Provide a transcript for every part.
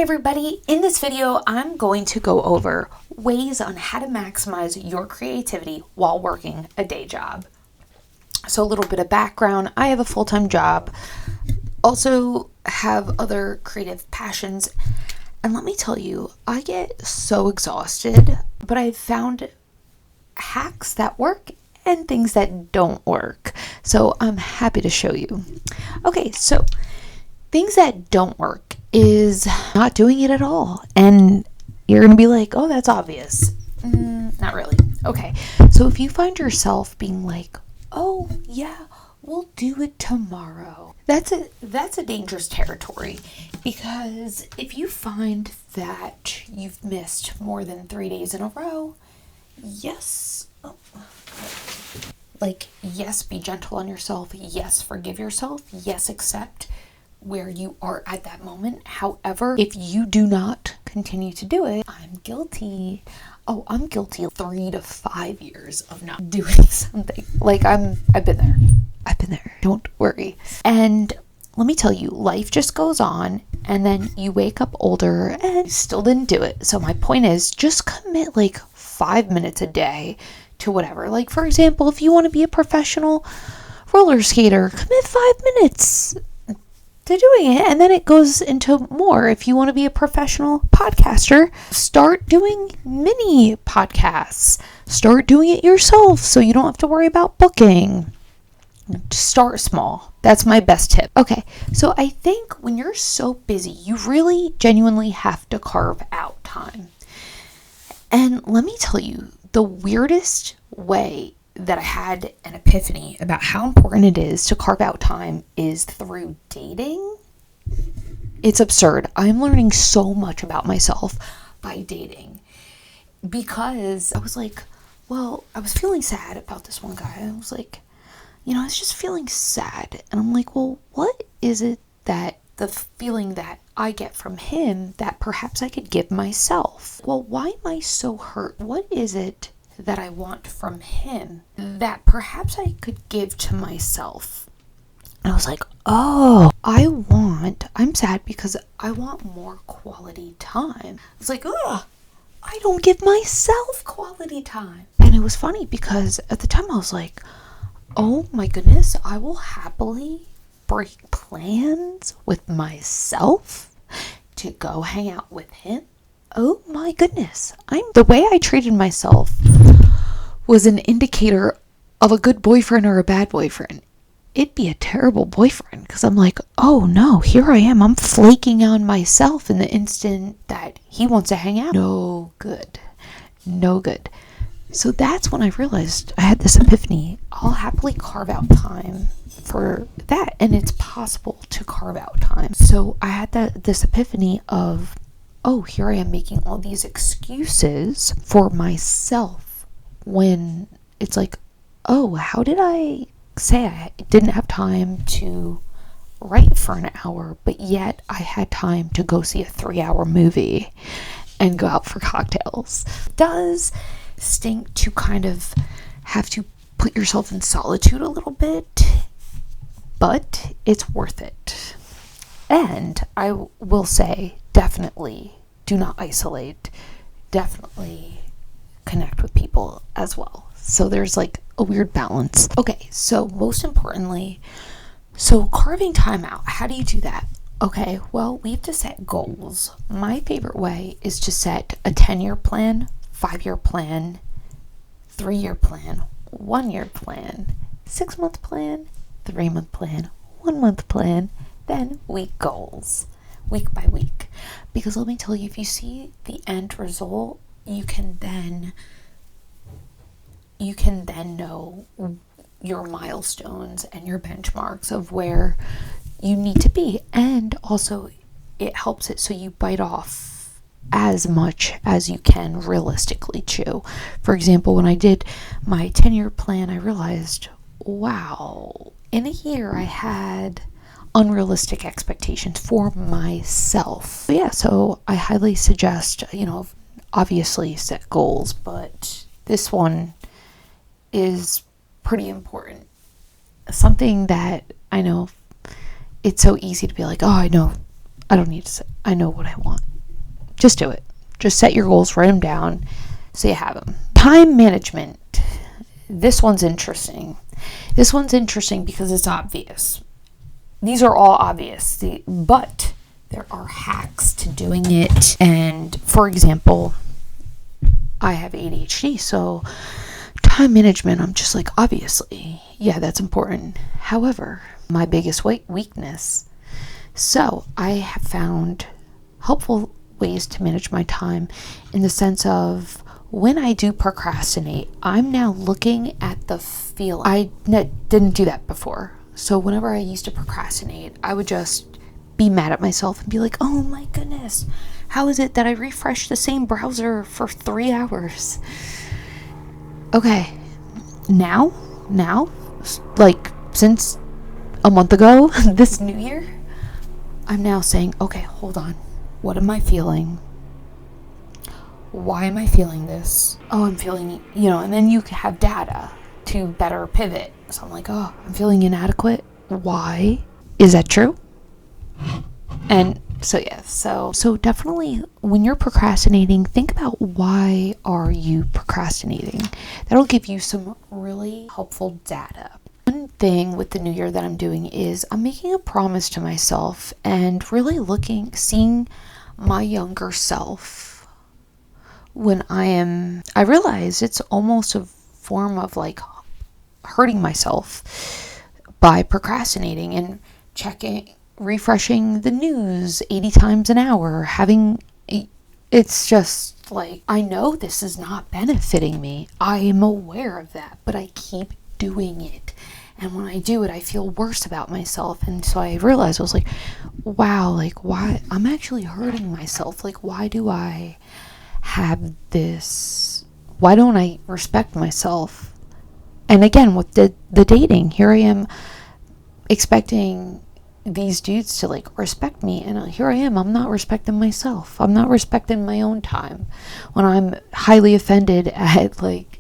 Hey everybody, in this video I'm going to go over ways on how to maximize your creativity while working a day job. So a little bit of background, I have a full-time job, also have other creative passions, and let me tell you, I get so exhausted, but I've found hacks that work and things that don't work. So I'm happy to show you. Okay, so things that don't work is not doing it at all. And you're going to be like, oh, that's obvious. Not really. Okay. So if you find yourself being like, oh, yeah, we'll do it tomorrow. That's a dangerous territory, because if you find that you've missed more than 3 days in a row, yes, be gentle on yourself. Yes, forgive yourself. Yes, accept where you are at that moment. However, if you do not continue to do it, I'm guilty. Oh, I'm guilty of 3 to 5 years of not doing something. I've been there. Don't worry. And let me tell you, life just goes on, and then you wake up older and you still didn't do it. So my point is, just commit 5 minutes a day to whatever. For example, if you want to be a professional roller skater, commit 5 minutes to doing it, and then it goes into more. If you want to be a professional podcaster, start doing mini podcasts. Start doing it yourself so you don't have to worry about booking. Start small. That's my best tip. Okay, so I think when you're so busy, you really genuinely have to carve out time. And let me tell you, the weirdest way that I had an epiphany about how important it is to carve out time is through dating. It's absurd. I'm learning so much about myself by dating, because I was I was feeling sad about this one guy. I was I was just feeling sad. And I'm what is it that the feeling that I get from him that perhaps I could give myself? Why am I so hurt? What is it that I want from him that perhaps I could give to myself? And I was I'm sad because I want more quality time. It's I don't give myself quality time. And it was funny because at the time I was oh my goodness, I will happily break plans with myself to go hang out with him. Oh my goodness. The way I treated myself was an indicator of a good boyfriend or a bad boyfriend. It'd be a terrible boyfriend, because I'm oh no, here I am. I'm flaking on myself in the instant that he wants to hang out. No good. No good. So that's when I realized I had this epiphany. I'll happily carve out time for that. And it's possible to carve out time. So I had this epiphany of, oh, here I am making all these excuses for myself, when it's oh, how did I say I didn't have time to write for an hour, but yet I had time to go see a 3-hour movie and go out for cocktails? It does stink to kind of have to put yourself in solitude a little bit, but it's worth it. And I will say, definitely do not isolate. Definitely connect with people as well. So there's a weird balance. Okay, so most importantly, carving time out, how do you do that? Okay, well, we have to set goals. My favorite way is to set a 10-year plan, 5-year plan, 3-year plan, 1-year plan, 6-month plan, 3-month plan, 1-month plan, then week goals, week by week. Because let me tell you, if you see the end result, you can then know your milestones and your benchmarks of where you need to be. And also it helps it so you bite off as much as you can realistically chew. For example, when I did my 10-year plan, I realized, wow, in a year I had unrealistic expectations for myself. Yeah, so I highly suggest, obviously set goals, but this one is pretty important. Something that I know it's so easy to be oh, I know, I don't need to say, I know what I want. Just do it. Just set your goals, write them down so you have them. Time management. This one's interesting. This one's interesting because it's obvious. These are all obvious, but there are hacks to doing it. And for example, I have ADHD, so time management, I'm just like, obviously, yeah, that's important. However, my biggest weakness. So I have found helpful ways to manage my time in the sense of when I do procrastinate, I'm now looking at the feeling. I didn't do that before. So whenever I used to procrastinate, I would just be mad at myself and be like, oh my goodness, how is it that I refreshed the same browser for 3 hours? Okay, now, like since a month ago, this new year, I'm now saying, okay, hold on. What am I feeling? Why am I feeling this? Oh, I'm feeling, and then you have data to better pivot. So I'm like, oh, I'm feeling inadequate. Why? Is that true? And so, yeah, so definitely when you're procrastinating, think about why are you procrastinating? That'll give you some really helpful data. One thing with the new year that I'm doing is I'm making a promise to myself and really seeing my younger self when I realize it's almost a form of like hurting myself by procrastinating and refreshing the news 80 times an hour, it's just like, I know this is not benefiting me. I am aware of that, but I keep doing it. And when I do it, I feel worse about myself. And so I realized, I was like, wow, like why I'm actually hurting myself. Like, why do I have this? Why don't I respect myself? And again, with the dating, here I am expecting these dudes to like respect me, and here I am, I'm not respecting myself. I'm not respecting my own time when I'm highly offended at like,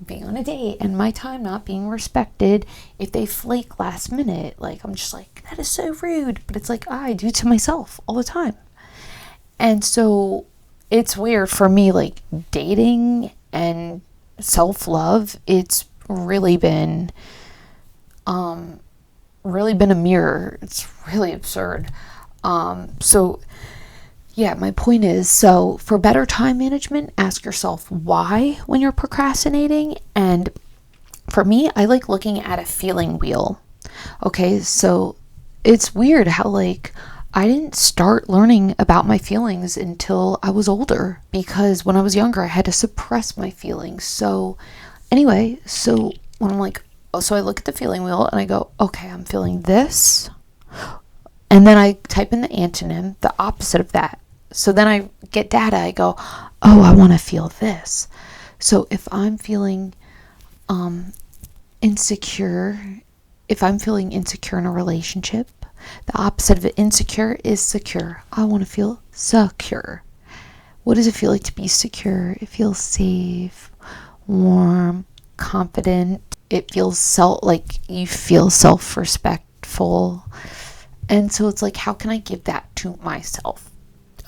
being on a date and my time not being respected. If they flake last minute, like I'm just like, that is so rude. But it's like, I do to myself all the time. And so it's weird for me, like dating and self-love, it's really been a mirror. It's really absurd. So yeah, my point is, so for better time management, ask yourself why when you're procrastinating. And for me, I like looking at a feeling wheel. Okay, so it's weird how like I didn't start learning about my feelings until I was older, because when I was younger, I had to suppress my feelings. So anyway, so when I'm like, so I look at the feeling wheel and I go, okay, I'm feeling this. And then I type in the antonym, the opposite of that. So then I get data. I go, oh, I want to feel this. So if I'm feeling insecure, if I'm feeling insecure in a relationship, the opposite of insecure is secure. I want to feel secure. What does it feel like to be secure? It feels safe, warm, confident. It feels like you feel self-respectful. And so it's like, how can I give that to myself?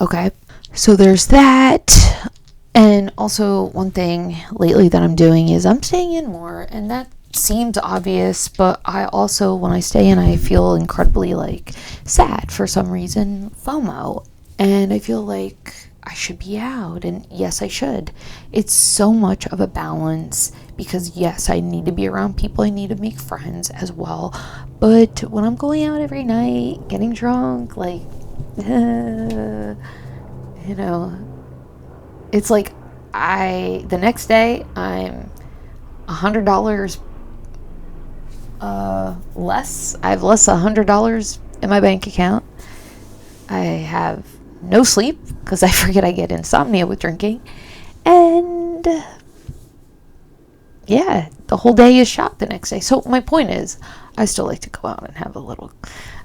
Okay, so there's that. And also one thing lately that I'm doing is I'm staying in more, and that seems obvious, but I also, when I stay in, I feel incredibly like sad for some reason, FOMO, and I feel like I should be out, and yes, I should. It's so much of a balance, because yes, I need to be around people, I need to make friends as well, but when I'm going out every night, getting drunk, like, it's like the next day I'm $100 less. I have less than $100 in my bank account. I have no sleep because I forget I get insomnia with drinking, and yeah, the whole day is shot the next day. So my point is, I still like to go out and have a little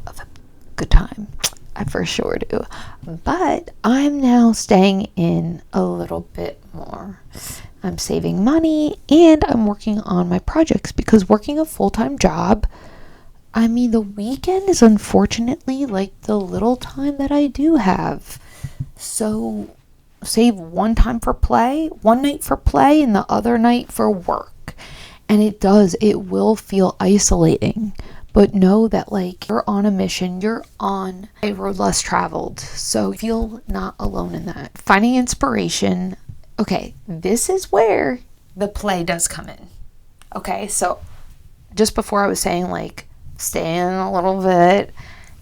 of a good time. I for sure do. But I'm now staying in a little bit more. I'm saving money and I'm working on my projects, because working a full-time job, I mean, the weekend is unfortunately like the little time that I do have. So save one time for play, one night for play, and the other night for work. And it will feel isolating. But know that, like, you're on a mission, you're on a road less traveled. So feel not alone in that. Finding inspiration. Okay, this is where the play does come in. Okay, so just before I was saying, like, stay in a little bit,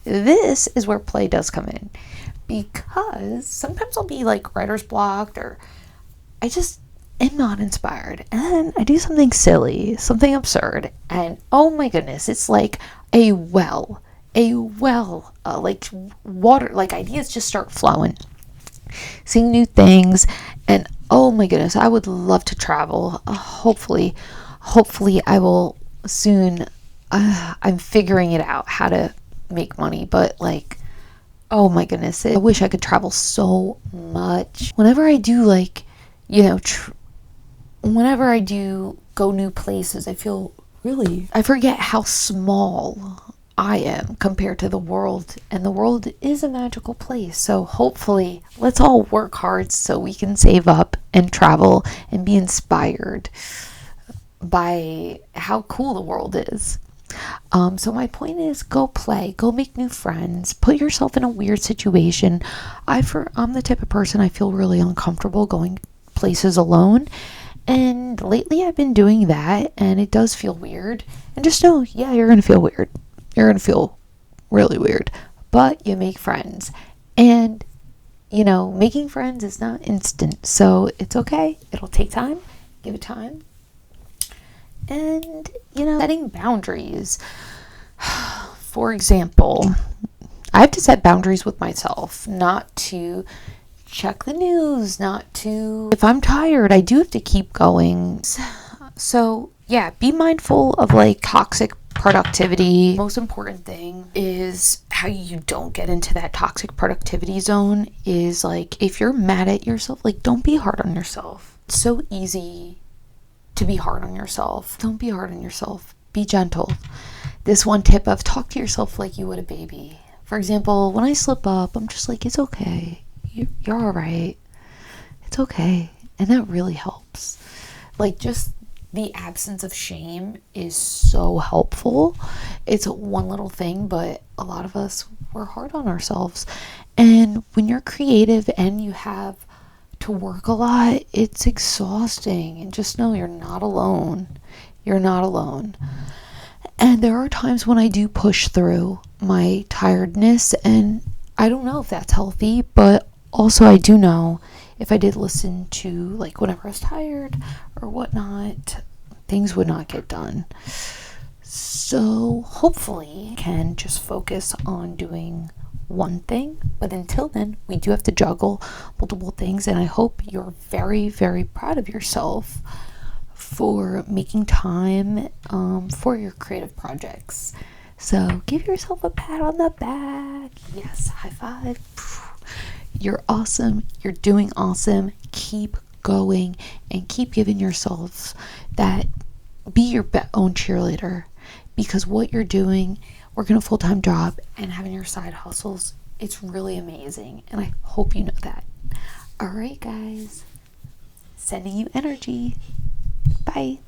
this is where play does come in. Because sometimes I'll be like writer's blocked, or I just am not inspired, and then I do something silly, something absurd, and oh my goodness, it's like a well, like water, like ideas just start flowing, seeing new things, and oh my goodness, I would love to travel. Hopefully I will soon. I'm figuring it out how to make money, but like, oh my goodness, I wish I could travel so much. Whenever I do, like, whenever I do go new places, I forget how small I am compared to the world, and the world is a magical place. So hopefully, let's all work hard so we can save up and travel and be inspired by how cool the world is. So my point is, go play, go make new friends, put yourself in a weird situation. I'm the type of person, I feel really uncomfortable going places alone. And lately I've been doing that, and it does feel weird. And just know, yeah, you're going to feel weird. You're going to feel really weird. But you make friends. And, making friends is not instant. So it's okay. It'll take time. Give it time. And, setting boundaries. For example, I have to set boundaries with myself, not to check the news, if I'm tired, I do have to keep going. So yeah, be mindful of like toxic productivity. Most important thing is how you don't get into that toxic productivity zone is, like, if you're mad at yourself, like, don't be hard on yourself. It's so easy to be hard on yourself. Don't be hard on yourself. Be gentle. This one tip of talk to yourself like you would a baby. For example, when I slip up, I'm just like, it's okay. You're all right. It's okay. And that really helps. Like, just the absence of shame is so helpful. It's one little thing, but a lot of us, we're hard on ourselves. And when you're creative and you have to work a lot, it's exhausting. And just know you're not alone. You're not alone. And there are times when I do push through my tiredness, and I don't know if that's healthy, but also I do know if I did listen to, like, whenever I was tired or whatnot, things would not get done. So hopefully I can just focus on doing one thing, but until then, we do have to juggle multiple things, and I hope you're very, very proud of yourself for making time for your creative projects. So give yourself a pat on the back. Yes, high five. You're awesome. You're doing awesome. Keep going and keep giving yourselves that. Be your own cheerleader, because what you're doing, working a full-time job and having your side hustles, it's really amazing. And I hope you know that. All right, guys. Sending you energy. Bye.